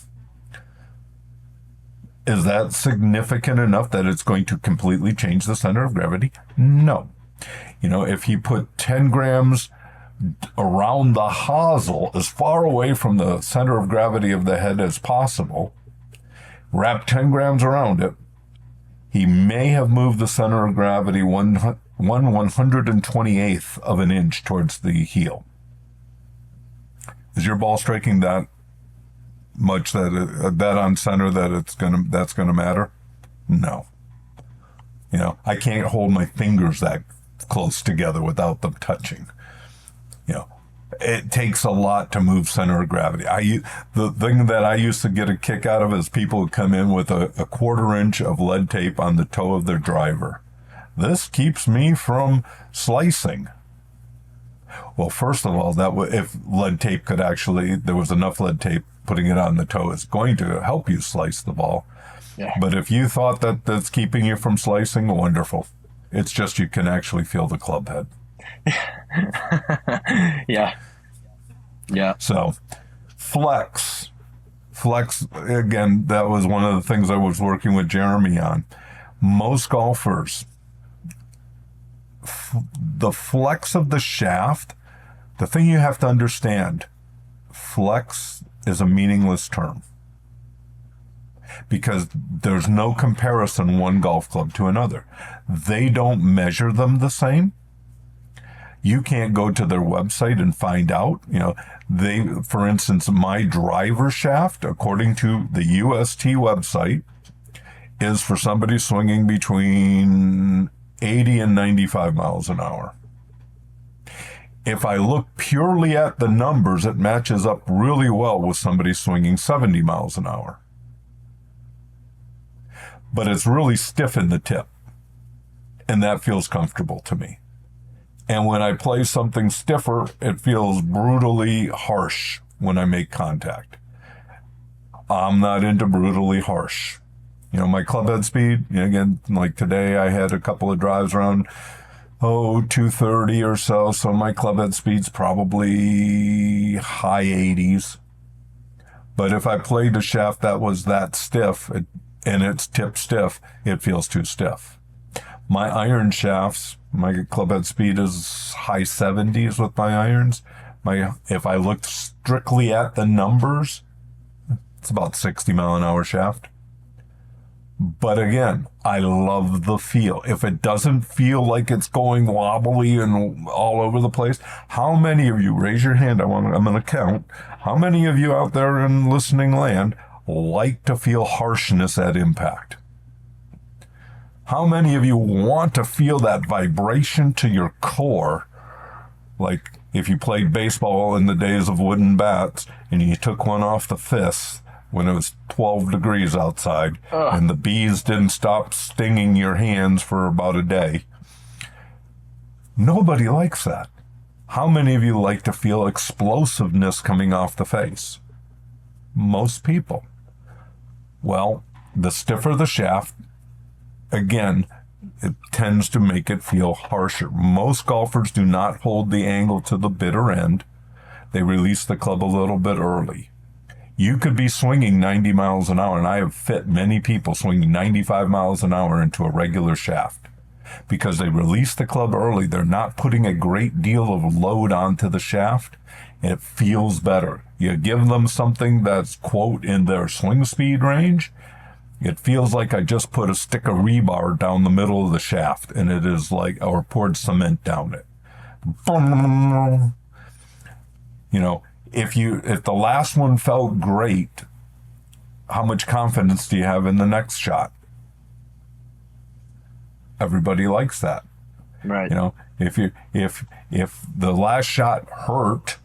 Is that significant enough that it's going to completely change the center of gravity? No. If he put 10 grams around the hosel, as far away from the center of gravity of the head as possible, wrap 10 grams around it, he may have moved the center of gravity 1/128th of an inch towards the heel. Is your ball striking that much that on center that's gonna matter? No. I can't hold my fingers that close together without them touching. It takes a lot to move center of gravity. The thing that I used to get a kick out of is people who come in with a 1/4 inch of lead tape on the toe of their driver. This keeps me from slicing. Well, first of all, if lead tape there was enough lead tape, putting it on the toe is going to help you slice the ball. Yeah. But if you thought that that's keeping you from slicing, wonderful. It's just you can actually feel the club head. Yeah. Yeah. So, flex, again, that was one of the things I was working with Jeremy on. Most golfers, the flex of the shaft, the thing you have to understand, flex is a meaningless term. because there's no comparison one golf club to another. They don't measure them the same. You can't go to their website and find out. For instance, my driver shaft, according to the UST website, is for somebody swinging between 80 and 95 miles an hour. If I look purely at the numbers, it matches up really well with somebody swinging 70 miles an hour. But it's really stiff in the tip, and that feels comfortable to me. And when I play something stiffer, it feels brutally harsh when I make contact. I'm not into brutally harsh. My club head speed, again, like today I had a couple of drives around 230 or so. So my club head speed's probably high 80s. But if I played a shaft that was that stiff and it's tip stiff, it feels too stiff. My iron shafts, my club head speed is high 70s with my irons. If I looked strictly at the numbers, it's about 60 mile an hour shaft. But again, I love the feel. If it doesn't feel like it's going wobbly and all over the place, how many of you, raise your hand, I'm going to count, how many of you out there in listening land like to feel harshness at impact? How many of you want to feel that vibration to your core? Like if you played baseball in the days of wooden bats and you took one off the fist when it was 12 degrees outside and the bees didn't stop stinging your hands for about a day. Nobody likes that. How many of you like to feel explosiveness coming off the face? Most people. Well, the stiffer the shaft, again, it tends to make it feel harsher. Most golfers do not hold the angle to the bitter end. They release the club a little bit early. You could be swinging 90 miles an hour, and I have fit many people swinging 95 miles an hour into a regular shaft because they release the club early. They're not putting a great deal of load onto the shaft. It feels better. You give them something that's, quote, in their swing speed range, it feels like I just put a stick of rebar down the middle of the shaft, and it is like, or poured cement down it. If the last one felt great, how much confidence do you have in the next shot? Everybody likes that. Right. If the last shot hurt,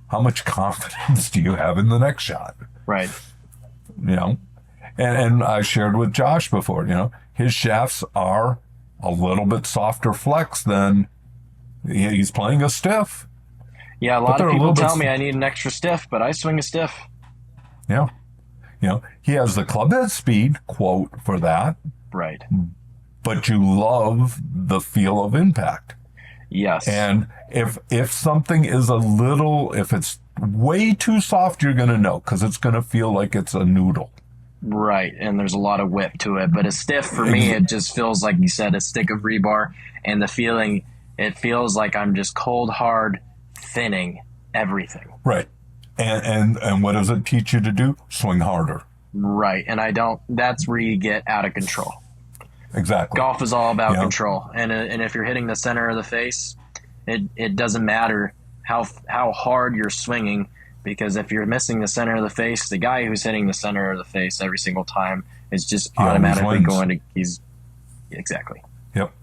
how much confidence do you have in the next shot? Right. And I shared with Josh before, his shafts are a little bit softer flex than he's playing a stiff. Yeah, a lot of people tell me I need an extra stiff, but I swing a stiff. Yeah. He has the club head speed, quote, for that. Right. But you love the feel of impact. Yes. And if something is if it's way too soft, you're going to know because it's going to feel like it's a noodle. Right, and there's a lot of whip to it. But a stiff, for me, it just feels like you said, a stick of rebar. And the feeling, it feels like I'm just cold, hard, thinning everything. Right. And what does it teach you to do? Swing harder. Right, and that's where you get out of control. Exactly. Golf is all about control. And if you're hitting the center of the face, it doesn't matter how hard you're swinging, because if you're missing the center of the face, the guy who's hitting the center of the face every single time is just automatically going to, exactly. Yep.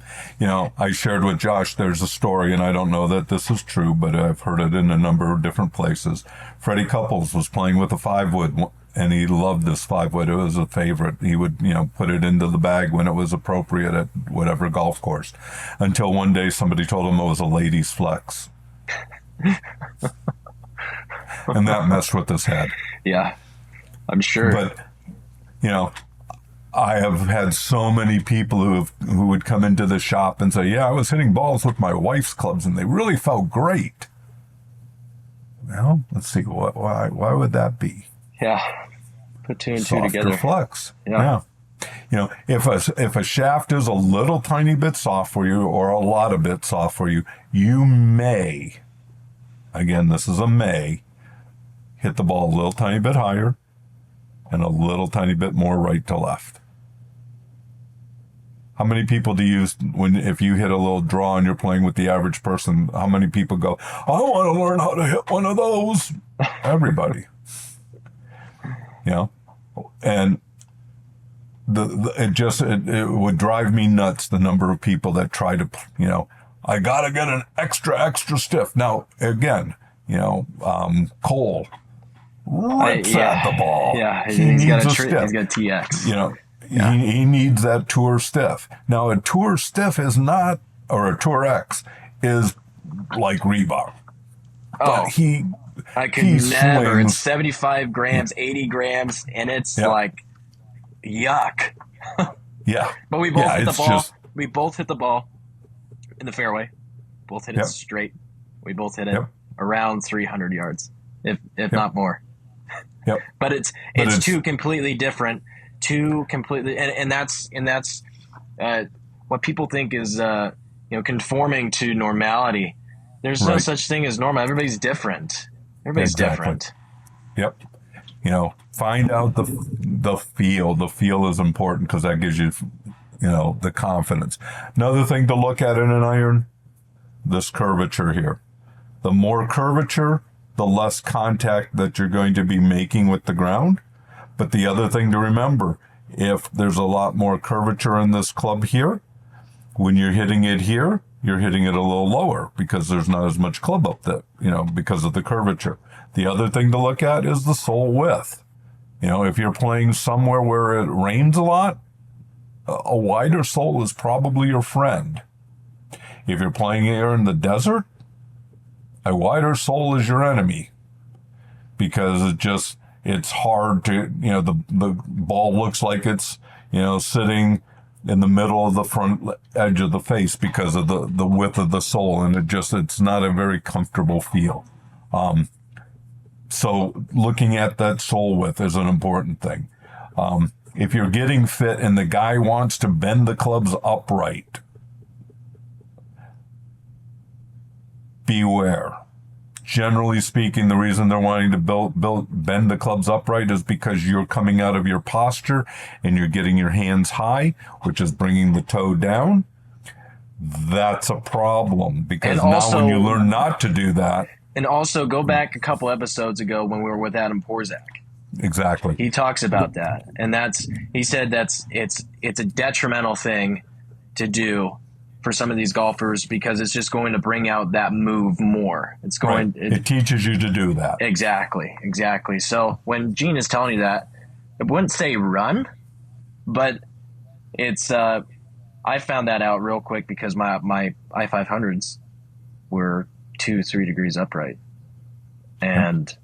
I shared with Josh, there's a story, and I don't know that this is true, but I've heard it in a number of different places. Freddie Couples was playing with a 5-wood, and he loved this 5-wood. It was a favorite. He would, put it into the bag when it was appropriate at whatever golf course, until one day somebody told him it was a lady's flex. And that messed with his head. Yeah, I'm sure. But, I have had so many people who would come into the shop and say, yeah, I was hitting balls with my wife's clubs and they really felt great. Well, let's see, why would that be? Yeah, put two and Softer two together. Flex. Yeah. If a shaft is a little tiny bit soft for you or a lot of bit soft for you, you may, again, this is a may, hit the ball a little tiny bit higher, and a little tiny bit more right to left. How many people do you, if you hit a little draw and you're playing with the average person, how many people go, I want to learn how to hit one of those? Everybody. And it would drive me nuts, the number of people that try to, I got to get an extra stiff. Now, again, Cole rips at the ball. Yeah, he needs a stiff. He's got TX. He needs that Tour stiff. Now, a Tour stiff is not, or a Tour X is like rebar. But I could never. Swings. It's 75 grams, 80 grams, and it's like, yuck. Yeah. But we both hit the ball. We both hit the ball in the fairway. Both hit it straight. We both hit it around 300 yards, if not more. Yep. But it's two completely different, and that's what people think is conforming to normality. There's no such thing as normal. Everybody's different. Everybody's different. Yep. Find out the feel. The feel is important because that gives you, the confidence. Another thing to look at in an iron, this curvature here. The more curvature, the less contact that you're going to be making with the ground. But the other thing to remember, if there's a lot more curvature in this club here, when you're hitting it here, you're hitting it a little lower because there's not as much club up there, because of the curvature. The other thing to look at is the sole width. If you're playing somewhere where it rains a lot, a wider sole is probably your friend. If you're playing here in the desert, a wider sole is your enemy because it's hard to, the ball looks like it's, sitting in the middle of the front edge of the face because of the width of the sole, and it's not a very comfortable feel. So looking at that sole width is an important thing. If you're getting fit and the guy wants to bend the clubs upright, beware. Generally speaking, the reason they're wanting to bend the clubs upright is because you're coming out of your posture and you're getting your hands high, which is bringing the toe down. That's a problem because now when you learn not to do that. And also go back a couple episodes ago when we were with Adam Porzak. Exactly. He talks about that. And he said it's a detrimental thing to do for some of these golfers because it's just going to bring out that move more. It teaches you to do that. Exactly. So when Gene is telling you that, it wouldn't say run, but it's I found that out real quick because my I-500s were 2-3 degrees upright. And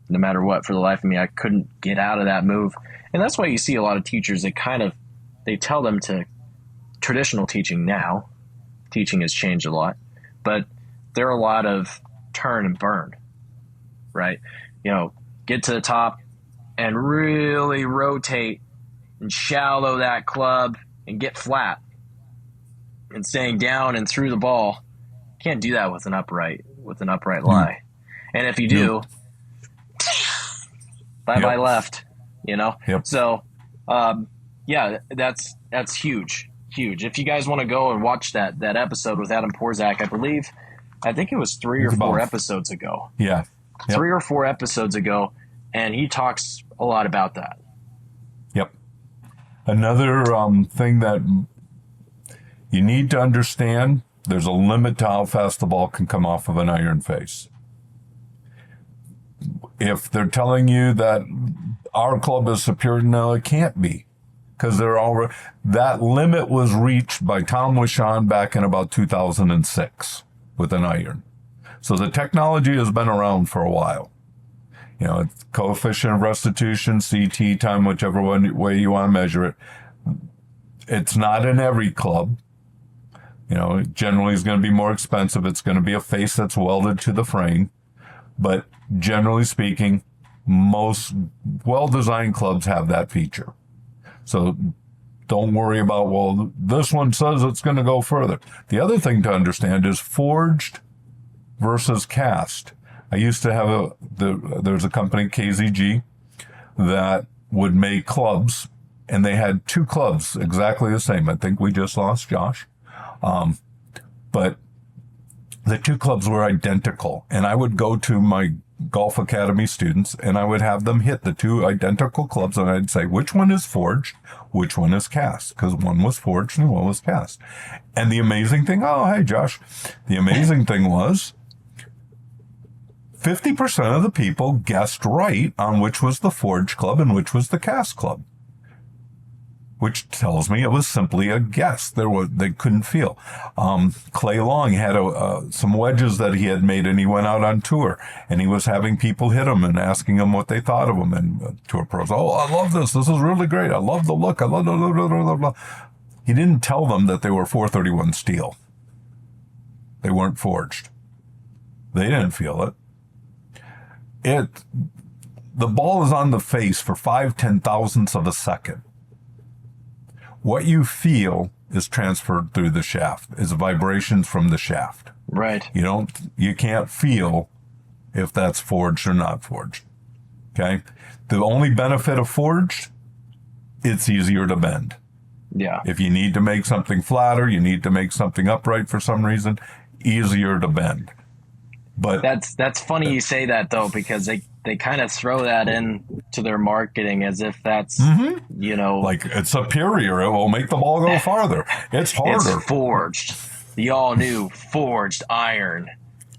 no matter what, for the life of me, I couldn't get out of that move. And that's why you see a lot of teachers, they tell them to, traditional teaching now, teaching has changed a lot, but there are a lot of turn and burn, right? Get to the top and really rotate and shallow that club and get flat and staying down and through the ball. Can't do that with an upright lie. And if you do, bye left, Yep. So, that's huge. If you guys want to go and watch that episode with Adam Porzak, I think it was 3 or 4 episodes ago. Yeah. Yep. 3 or 4 episodes ago. And he talks a lot about that. Yep. Another thing that you need to understand, there's a limit to how fast the ball can come off of an iron face. If they're telling you that our club is superior, no, it can't be. Because that limit was reached by Tom Wishon back in about 2006 with an iron. So the technology has been around for a while. It's coefficient of restitution, CT time, whichever way you want to measure it. It's not in every club. Generally is going to be more expensive. It's going to be a face that's welded to the frame. But generally speaking, most well-designed clubs have that feature. So don't worry about, this one says it's going to go further. The other thing to understand is forged versus cast. I used to have there's a company, KZG, that would make clubs, and they had two clubs exactly the same. I think we just lost Josh. But the two clubs were identical. And I would go to my golf academy students and I would have them hit the two identical clubs, and I'd say, which one is forged, which one is cast? Because one was forged and one was cast. And the amazing thing, oh, hey, Josh. The amazing thing was 50% of the people guessed right on which was the forged club and which was the cast club, which tells me it was simply a guess. They couldn't feel. Clay Long had some wedges that he had made, and he went out on tour, and he was having people hit them and asking them what they thought of them. And tour pros, oh, I love this. This is really great. I love the look. I love blah, blah, blah, blah. He didn't tell them that they were 431 steel. They weren't forged. They didn't feel it. The ball is on the face for 5/10,000ths of a second. What you feel is transferred through the shaft, is vibrations from the shaft. Right. You can't feel if that's forged or not forged. Okay? The only benefit of forged, it's easier to bend. Yeah. If you need to make something flatter, you need to make something upright for some reason, easier to bend. But that's funny you say that, though, because they kind of throw that in to their marketing as if that's, like it's superior. It will make the ball go farther. It's harder. It's forged. The all new forged iron.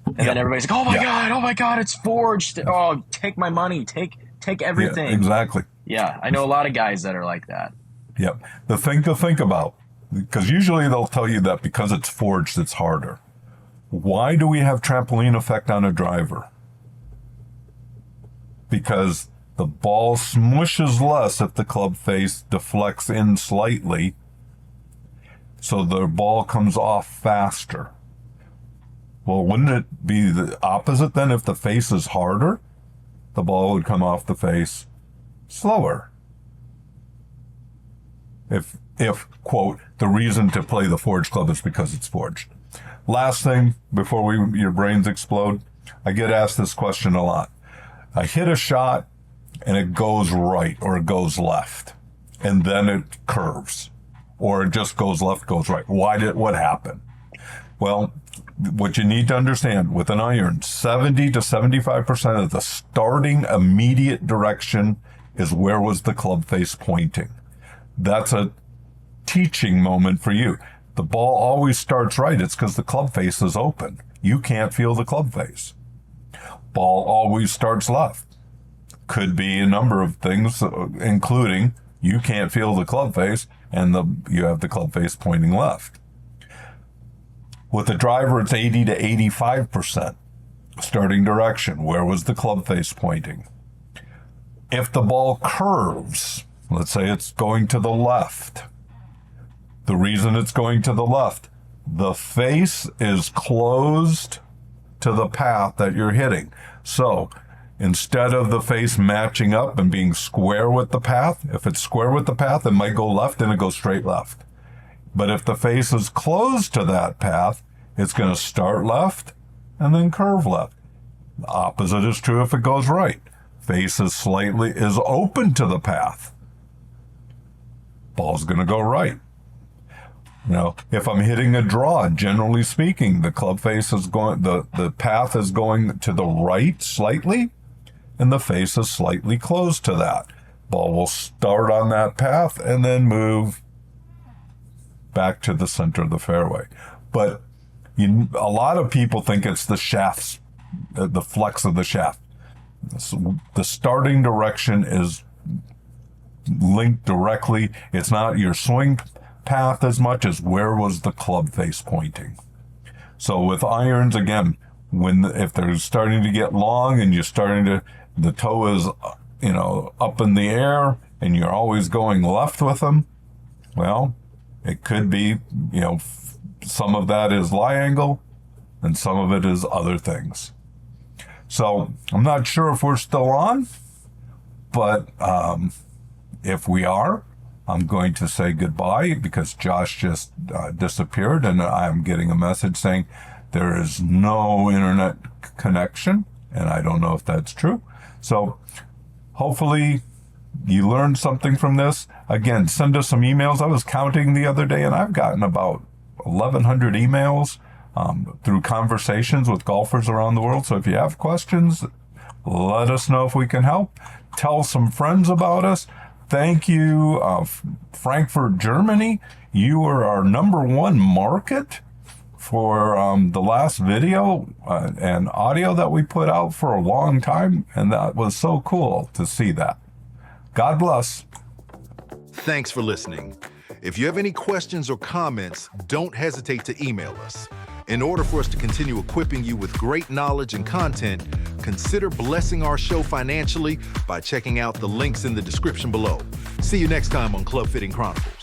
And then everybody's like, oh my God, it's forged. Oh, take my money. Take everything. Yeah, exactly. Yeah. I know a lot of guys that are like that. Yep. The thing to think about, because usually they'll tell you that because it's forged, it's harder. Why do we have trampoline effect on a driver? Because the ball smushes less if the club face deflects in slightly, so the ball comes off faster. Well, wouldn't it be the opposite then? If the face is harder, the ball would come off the face slower. If quote, the reason to play the forged club is because it's forged. Last thing, before your brains explode, I get asked this question a lot. I hit a shot and it goes right or it goes left, and then it curves, or it just goes left, goes right. What happened? Well, what you need to understand with an iron, 70 to 75% of the starting immediate direction is where was the club face pointing. That's a teaching moment for you. The ball always starts right. It's because the club face is open. You can't feel the club face. Ball always starts left. Could be a number of things, including you can't feel the club face and you have the club face pointing left. With the driver, it's 80 to 85% starting direction. Where was the club face pointing? If the ball curves, let's say it's going to the left. The reason it's going to the left, the face is closed to the path that you're hitting. So instead of the face matching up and being square with the path, if it's square with the path, it might go left and it goes straight left. But if the face is closed to that path, it's going to start left and then curve left. The opposite is true if it goes right. Face is open to the path. Ball's going to go right. If I'm hitting a draw, generally speaking, the club face is going, the path is going to the right slightly, and the face is slightly closed to that. Ball will start on that path and then move back to the center of the fairway. But a lot of people think it's the shafts, the flex of the shaft. The starting direction is linked directly. It's not your swing path as much as where was the club face pointing. So with irons, again, if they're starting to get long and the toe is, up in the air and you're always going left with them, well, it could be, some of that is lie angle and some of it is other things. So I'm not sure if we're still on, but if we are, I'm going to say goodbye because Josh just disappeared and I'm getting a message saying there is no internet connection, and I don't know if that's true. So hopefully you learned something from this, again, send us some emails. I was counting the other day, and I've gotten about 1,100 emails through conversations with golfers around the world. So if you have questions, let us know if we can help. Tell some friends about us. Thank you, Frankfurt, Germany. You were our #1 market for the last video and audio that we put out for a long time, and that was so cool to see that. God bless. Thanks for listening. If you have any questions or comments, don't hesitate to email us. In order for us to continue equipping you with great knowledge and content, consider blessing our show financially by checking out the links in the description below. See you next time on Club Fitting Chronicles.